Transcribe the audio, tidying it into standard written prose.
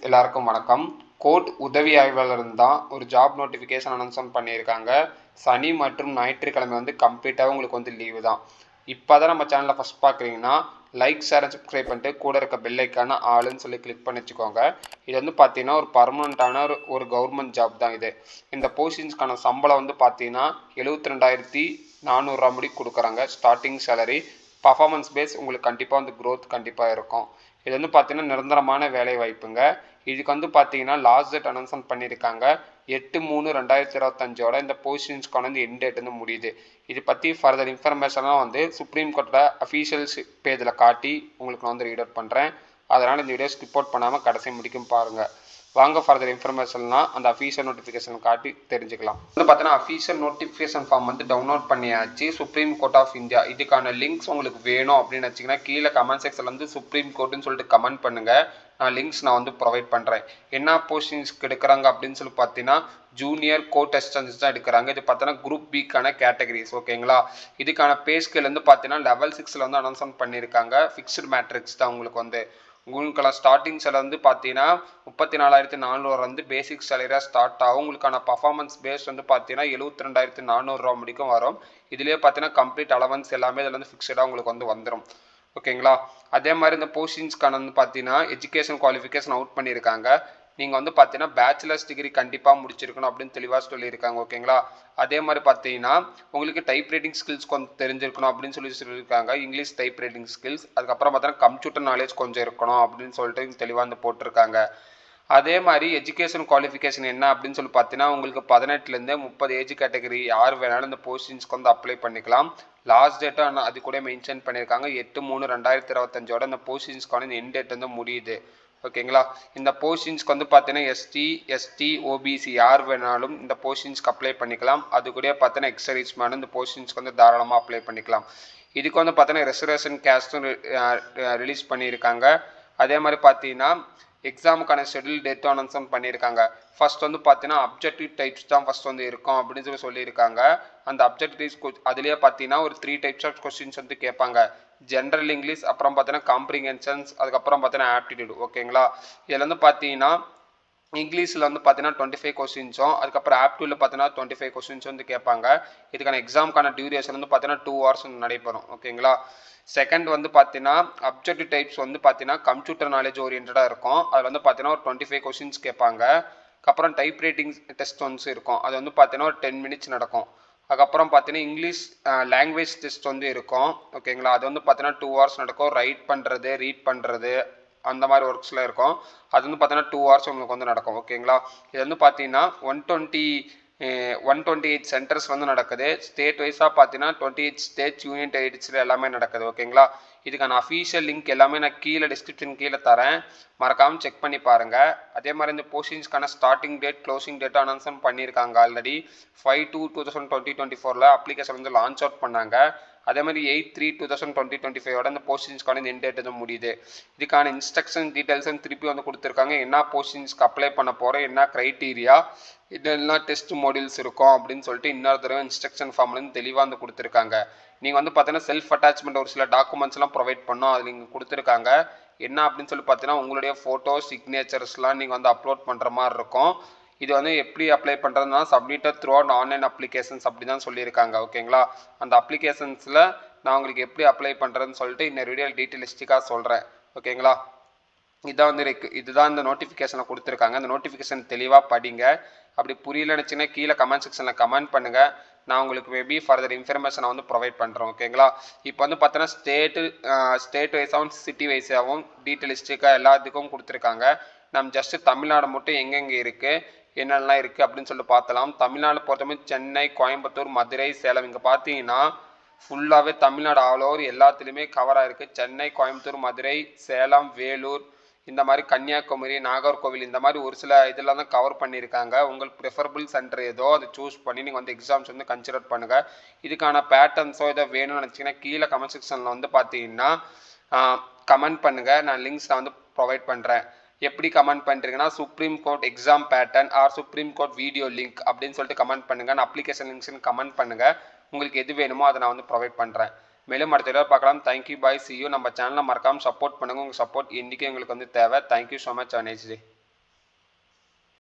எல்லாருக்கும் வணக்கம். கோர்ட் உதவி ஆய்வாளர் தான் ஒரு ஜாப் நோட்டிஃபிகேஷன் அனௌன்ஸ்மெண்ட் பண்ணியிருக்காங்க. சனி மற்றும் ஞாயிற்றுக்கிழமை கம்ப்ளீட்டாக உங்களுக்கு லீவு தான். இப்போ தான் நம்ம சேனலை ஃபஸ்ட் பார்க்குறீங்கன்னா லைக், ஷேர் அண்ட் சப்ஸ்கிரைப் பண்ணிட்டு கூட இருக்க பெல் ஐக்கான ஆளுன்னு சொல்லி கிளிக் பண்ணி வச்சுக்கோங்க. இது பார்த்தீங்கன்னா ஒரு பர்மனண்ட்டான ஒரு கவர்மெண்ட் ஜாப் தான் இது. இந்த போஸ்டிங்ஸ்க்கான சம்பளம் பார்த்தீங்கன்னா 72,400 முடி கொடுக்குறாங்க. ஸ்டார்டிங் சேலரி பர்ஃபார்மன்ஸ் பேஸ் உங்களுக்கு கண்டிப்பாக க்ரோத் கண்டிப்பாக இருக்கும். இது பார்த்தீங்கன்னா நிரந்தரமான வேலை வாய்ப்புங்க. இதுக்கு பார்த்தீங்கன்னா லாஸ்ட் டேட் அனௌன்ஸ்மெண்ட் பண்ணியிருக்காங்க 8/3/2025 இந்த போஸ்டிங்ஸ்க்கான எண்ட் டேட் முடியுது. இது பற்றி ஃபர்தர் இன்ஃபர்மேஷன்லாம் சுப்ரீம் கோர்ட்டோட அஃபீஷியல் பேஜில் காட்டி உங்களுக்கு நான் ரீட் அவுட் பண்ணுறேன். அதனால் இந்த வீடியோ ஸ்கிப் அவுட் பண்ணாமல் கடைசி முடிக்கும் பாருங்கள். வாங்க ஃபர்தர் இன்ஃபர்மேஷன்லாம் அந்த அஃபீஷியல் நோட்டிஃபிகேஷன் காட்டி தெரிஞ்சுக்கலாம். பார்த்தீங்கன்னா அஃபீஷியல் நோட்டிஃபிகேஷன் ஃபார்ம் டவுன்லோட் பண்ணியாச்சு சுப்ரீம் கோர்ட் ஆஃப் இந்தியா. இதுக்கான லிங்க்ஸ் உங்களுக்கு வேணும் அப்படின்னு வச்சிங்கன்னா கீழே கமெண்ட் செக்ஷனில் சுப்ரீம் கோர்ட்டுன்னு சொல்லிட்டு கமெண்ட் பண்ணுங்கள். லிங்க்ஸ் நான் ப்ரொவைட் பண்ணுறேன். என்ன போஸ்டிங்ஸ்க்கு எடுக்கிறாங்க அப்படின்னு சொல்லி பார்த்தீங்கன்னா ஜூனியர் கோர்ட் அசிஸ்டன்ஸ் தான் எடுக்கிறாங்க. இது பார்த்தீங்கன்னா குரூப் பிக்கான கேட்டகரிஸ். ஓகேங்களா. இதுக்கான பே ஸ்கேல் பார்த்தீங்கன்னா லெவல் 6ல் அனௌன்ஸ்மெண்ட் பண்ணியிருக்காங்க. ஃபிக்ஸ்டு மேட்ரிக்ஸ் தான் உங்களுக்கெல்லாம் ஸ்டார்டிங் சேலரி பார்த்தீங்கன்னா 34,400 பேசிக் சேலரியாக ஸ்டார்ட் ஆகும். உங்களுக்கான பர்ஃபார்மன்ஸ் பேஸ் பார்த்தீங்கன்னா 72,400 முடிக்கும் வரும். இதுலேயே பார்த்தீங்கன்னா கம்ப்ளீட் அலவன்ஸ் எல்லாமே இதில் ஃபிக்ஸடாக உங்களுக்கு வந்துடும். ஓகேங்களா. அதே மாதிரி இந்த போஸ்டிங்ஸ்க்கான பார்த்தீங்கன்னா எஜுகேஷன் குவாலிஃபிகேஷன் அவுட் பண்ணியிருக்காங்க. நீங்கள் பார்த்தீங்கன்னா பேச்சுலர்ஸ் டிகிரி கண்டிப்பாக முடிச்சிருக்கணும் அப்படின்னு தெளிவாக சொல்லியிருக்காங்க. ஓகேங்களா. அதே மாதிரி பார்த்தீங்கன்னா உங்களுக்கு டைப் ரைட்டிங் ஸ்கில்ஸ் கொஞ்சம் தெரிஞ்சிருக்கணும் அப்படின்னு சொல்லியிருக்காங்க. இங்கிலீஷ் டைப் ரைட்டிங் ஸ்கில்ஸ், அதுக்கப்புறம் பார்த்தீங்கன்னா கம்ப்யூட்டர் நாலேஜ் கொஞ்சம் இருக்கணும் அப்படின்னு சொல்லிட்டு தெளிவாக போட்டிருக்காங்க. அதே மாதிரி எஜுகேஷன் குவாலிஃபிகேஷன் என்ன அப்படின்னு சொல்லி பார்த்தீங்கன்னா உங்களுக்கு 18லேருந்து 30 ஏஜ் கேட்டகரி யார் வேணாலும் இந்த போஸ்டிங்ஸ்க்கு அப்ளை பண்ணிக்கலாம். லாஸ்ட் டேட்டாக அது கூட மென்ஷன் பண்ணியிருக்காங்க 8/3/2025 இந்த போஸ்டிங்ஸ்க்கான எண்ட் டேட் முடியுது. ஓகேங்களா. இந்த போஸ்டிங்ஸ்க்கு பார்த்தீங்கன்னா எஸ்டி, ஓபிசி யார் வேணாலும் இந்த போஸ்டிங்ஸ்க்கு அப்ளை பண்ணிக்கலாம். அது கூட பார்த்தீங்கன்னா எக்ஸர்வீஸ் மேன் இந்த போஸ்டிங்ஸ்க்கு தாராளமாக அப்ளை பண்ணிக்கலாம். இதுக்கு பார்த்தீங்கன்னா ரிசர்வேஷன் கேஸ்ட்டும் ரிலீஸ் பண்ணியிருக்காங்க. அதே மாதிரி பார்த்தீங்கன்னா எக்ஸாமுக்கான ஷெட்யூல் டேட்டும் அனௌன்ஸ்மெண்ட் பண்ணியிருக்காங்க. ஃபர்ஸ்ட் பார்த்தீங்கன்னா அப்ஜெக்டிவ் டைப்ஸ் தான் ஃபர்ஸ்ட் இருக்கும் அப்படின்னு சொல்லியிருக்காங்க. அந்த அப்ஜெக்டிவ்ஸ் அதுலேயே பார்த்தீங்கன்னா ஒரு 3 டைப்ஸ் ஆஃப் கொஸ்டின்ஸ் கேட்பாங்க. ஜென்ரல் இங்கிலீஷ், அப்புறம் பார்த்தீங்கன்னா காம்ப்ரிஹென்ஷன்ஸ், அதுக்கப்புறம் பார்த்தீங்கன்னா ஆப்டிடியூட். ஓகேங்களா. இதில் பார்த்தீங்கன்னா இங்கிலீஷில் பார்த்தீங்கன்னா 25 கொஸ்டின்ஸும், அதுக்கப்புறம் ஆப்டிடியூடில் பார்த்தீங்கன்னா 25 கொஸ்டின்ஸ் கேட்பாங்க. இதுக்கான எக்ஸாமுக்கான டியூரேஷன் பார்த்தீங்கன்னா 2 hours நடைபெறும். ஓகேங்களா. செகண்ட் பார்த்தீங்கன்னா அப்ஜெக்டிவ் டைப்ஸ் பார்த்தீங்கன்னா கம்ப்யூட்டர் நாலேஜ் ஓரியன்டாக இருக்கும். அதில் பார்த்தீங்கன்னா ஒரு 25 கொஸ்டின்ஸ் கேட்பாங்க. அதுக்கப்புறம் டைப் ரைட்டிங் டெஸ்ட் இருக்கும். அது பார்த்தீங்கன்னா ஒரு 10 minutes நடக்கும். அதுக்கப்புறம் பார்த்தீங்கன்னா இங்கிலீஷ் லாங்குவேஜ் டெஸ்ட் இருக்கும். ஓகேங்களா. அது பார்த்தீங்கன்னா 2 hours நடக்கும். ரைட் பண்ணுறது, ரீட் பண்ணுறது, அந்த மாதிரி ஒர்க்ஸ்லாம் இருக்கும். அது பார்த்தீங்கன்னா 2 hours உங்களுக்கு நடக்கும். ஓகேங்களா. இது பார்த்தீங்கன்னா 128 சென்டர்ஸ் நடக்குது. ஸ்டேட் வைஸாக பார்த்தீங்கன்னா 28 ஸ்டேட் யூனியன் டெரிட்டரிஸில் எல்லாமே நடக்குது. ஓகேங்களா. இதுக்கான அஃபீஷியல் லிங்க் எல்லாமே நான் கீழே டிஸ்கிரிப்ஷன் கீழே தரேன், மறக்காமல் செக் பண்ணி பாருங்கள். அதே மாதிரி இந்த போஸ்டிங்ஸ்க்கான starting date, closing date announcement பண்ணியிருக்காங்க. ஆல்ரெடி 5/2/2024 அப்ளிகேஷன் லான்ச் அவுட் பண்ணாங்க. அதே மாதிரி 8/3/2025 இந்த போஸ்டிங்ஸ்க்கான எண்ட் டேட் முடியுது. இதுக்கான இன்ஸ்ட்ரக்ஷன் டீட்டெயில்ஸும் திருப்பி கொடுத்துருக்காங்க. என்ன போஸ்டிங்ஸ்க்கு அப்ளை பண்ண போகிறோம், என்ன க்ரைட்டீரியா, இதெல்லாம் டெஸ்ட் மாடியூல்ஸ் இருக்கும் அப்படின்னு சொல்லிட்டு இன்னொரு தடவை இன்ஸ்ட்ரக்ஷன் ஃபார்ம்லேருந்து தெளிவாக கொடுத்துருக்காங்க. நீங்கள் பார்த்தீங்கன்னா செல்ஃப் அட்டாச்மெண்ட் ஒரு சில டாக்குமெண்ட்ஸ்லாம் ப்ரொவைட் பண்ணோம். அது நீங்கள் கொடுத்துருக்காங்க. என்ன அப்படின்னு சொல்லி பார்த்தீங்கன்னா உங்களுடைய ஃபோட்டோ, சிக்னேச்சர்ஸ்லாம் நீங்கள் அப்லோட் பண்ணுற மாதிரி இருக்கும். இது எப்படி அப்ளை பண்ணுறதுனா submitted through out online applications அப்படி தான் சொல்லியிருக்காங்க. ஓகேங்களா. அந்த அப்ளிகேஷன்ஸில் நான் உங்களுக்கு எப்படி அப்ளை பண்ணுறதுன்னு சொல்லிட்டு இன்னொரு வீடியோ டீட்டெயிலிஸ்டிக்காக சொல்கிறேன். ஓகேங்களா. இதான் இதுதான் இந்த நோட்டிஃபிகேஷனை கொடுத்துருக்காங்க. இந்த நோட்டிஃபிகேஷன் தெளிவாக படிங்க. அப்படி புரியலனுச்சுன்னா கீழே கமெண்ட் செக்ஷனில் கமெண்ட் பண்ணுங்கள். நான் உங்களுக்கு மேபி ஃபர்தர் இன்ஃபர்மேஷனை ப்ரொவைட் பண்ணுறேன். ஓகேங்களா. இப்போ பார்த்தீங்கன்னா ஸ்டேட் வைஸாகவும் சிட்டி வைஸாகவும் டீட்டெயிலிஸ்டிக்காக எல்லாத்துக்கும் கொடுத்துருக்காங்க. நம்ம ஜஸ்ட்டு தமிழ்நாடு மட்டும் எங்கெங்கே இருக்குது, என்னெல்லாம் இருக்குது அப்படின்னு சொல்லிட்டு பார்த்தலாம். தமிழ்நாடு பொறுத்தவரை சென்னை, கோயம்புத்தூர், மதுரை, சேலம் இங்கே பார்த்தீங்கன்னா ஃபுல்லாகவே தமிழ்நாடு ஆல் ஓவர் எல்லாத்துலேயுமே கவராக இருக்குது. சென்னை, கோயம்புத்தூர், மதுரை, சேலம், வேலூர், இந்த மாதிரி கன்னியாகுமரி, நாகர்கோவில் இந்த மாதிரி ஒரு சில இதெல்லாம் தான் கவர் பண்ணியிருக்காங்க. உங்களுக்கு ப்ரிஃபரபிள் சென்டர் ஏதோ அதை சூஸ் பண்ணி நீங்கள் எக்ஸாம்ஸ் கன்சிடர் பண்ணுங்கள். இதுக்கான பேட்டர்ன்ஸோ ஏதோ வேணும்னு நினச்சிங்கன்னா கீழே கமெண்ட் செக்ஷனில் பார்த்தீங்கன்னா கமெண்ட் பண்ணுங்கள். நான் லிங்க்ஸ் நான் ப்ரொவைட் பண்ணுறேன். எப்படி கமெண்ட் பண்ணுறீங்கன்னா supreme court exam pattern R supreme court video link அப்படின்னு சொல்லிட்டு கமெண்ட் பண்ணுங்கள். நான் அப்ளிகேஷன் லிங்க்ஸ்னு கமெண்ட் பண்ணுங்கள். உங்களுக்கு எது வேணுமோ அதை நான் ப்ரொவைட் பண்ணுறேன். மேலும் அடுத்த வீடியோ பார்க்கலாம். Thank you, bye, see you. நம்ம சேனலை மறக்காமல் சப்போர்ட் பண்ணுங்கள். உங்கள் சப்போர்ட் இன்றைக்கி எங்களுக்கு தேவை. Thank you so much. Nice day.